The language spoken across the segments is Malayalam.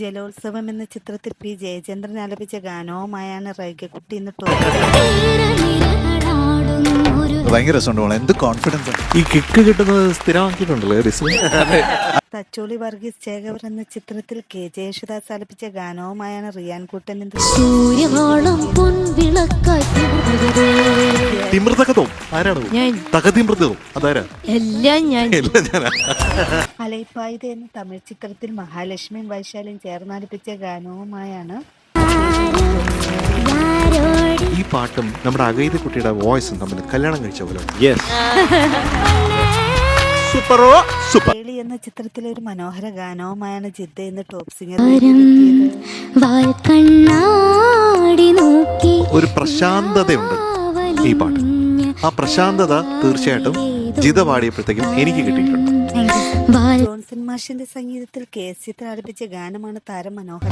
ജലോത്സവം എന്ന ചിത്രത്തിൽ പി ജയചന്ദ്രൻ ആലപിച്ച ഗാനവുമായാണ് റൈഗക്കുട്ടി ഇന്ന് ഭയങ്കര രസമുണ്ട്. എന്ത് കോൺഫിഡൻസ് ഈ കിക്ക് കിട്ടുന്നത് സ്ഥിരമാക്കിയിട്ടുണ്ടല്ലോ തച്ചോളി വർഗീസ് ചേകവർ എന്ന ചിത്രത്തിൽ കെ ജയേശുദാസ് ആലപിച്ച ഗാനവുമായാണ് റിയാൻ കൂട്ടൻ തിമൃതകതവും ആരാണ് തകതിമൃതവും അതാരാ അലൈപ്പായുധ എന്ന തമിഴ് ചിത്രത്തിൽ മഹാലക്ഷ്മിയും വൈശാലിയും ചേർന്നാലപിച്ച ഗാനവുമായാണ് ഈ പാട്ടും നമ്മുടെ അഗൈത കുട്ടിയുടെ വോയിസും തമ്മിൽ കല്യാണം കഴിച്ച പോലെ കേളി എന്ന ചിത്രത്തിലെ ഒരു മനോഹര ഗാനവുമായാണ് ജിദ്ദ എന്ന ടോപ്പ് സിംഗർ ഒരു പ്രശാന്തതയുണ്ട് ഈ പാട്ട്. ആ പ്രശാന്തത തീർച്ചയായിട്ടും ജിത പാടിയപ്പോഴത്തേക്കും എനിക്ക് കിട്ടിയിട്ടുണ്ട്. ജോൺസൺ മാഷിന്റെ സംഗീതത്തിൽ കെ എസ് ചിത്ര ആലപിച്ച ഗാനമാണ് താരം മനോഹര.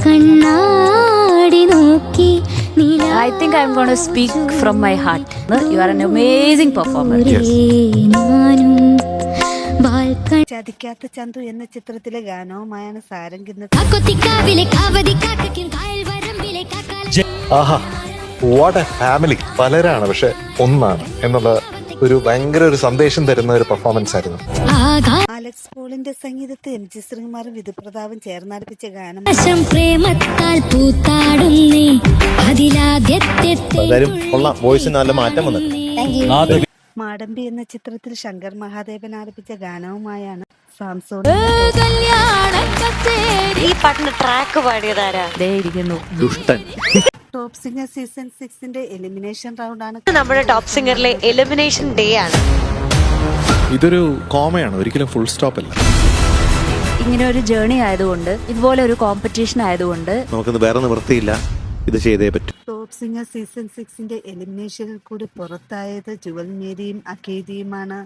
I think I'm going to speak from my heart. You are an amazing performer. ചതിക്കാത്ത Chandu എന്ന ചിത്രത്തിലെ ഗാനവുമായാണ് സാരംഗ് ആഹാ, വാട്ട് എ ഫാമിലി. പലരാണ് പക്ഷെ ഒന്നാണ് എന്നുള്ള ഒരു ഭയങ്കര ഒരു സന്ദേശം തരുന്ന ഒരു പെർഫോമൻസ് ആയിരുന്നു. അലക്സ് പോളിന്റെ സംഗീതത്തിൽ എം ജി ശ്രീകുമാറും വിധുപ്രതാപും ചേർന്നാലപിച്ച ഗാനം വോയിസിന് നല്ല മാറ്റം വന്നു. മാടമ്പി എന്ന ചിത്രത്തിൽ ശങ്കർ മഹാദേവൻ ആലപിച്ച ഗാനവുമായാണ് സാംസോൺ. ഈ പാട്ടിന്റെ ട്രാക്ക് പാടിയതാരാ? ദുഷ്ടൻ. ടോപ്പ് സിംഗർ സീസൺ 6ന്റെ എലിമിനേഷൻ റൗണ്ട് ആണ്. നമ്മുടെ ടോപ്പ് സിംഗറിലെ എലിമിനേഷൻ ഡേ ആണ്. ഇതൊരു കോമയാണ്, ഒരിക്കലും ഫുൾ സ്റ്റോപ്പ് അല്ല. ഇങ്ങനെ ഒരു ജേർണി ആയതുകൊണ്ട്, ഇതുപോലെ ഒരു കോമ്പറ്റീഷൻ ആയതുകൊണ്ട് നമുക്കൊന്ന് വേറെ നിവൃത്തിയില്ല, ഇത് ചെയ്തേ പറ്റും. ടോപ്പ് സിംഗർ സീസൺ 6ന്റെ എലിമിനേഷനിൽ കൂടി പുറത്തായത് ജുവൽ മേരിയും അഖേദിയുമാണ്.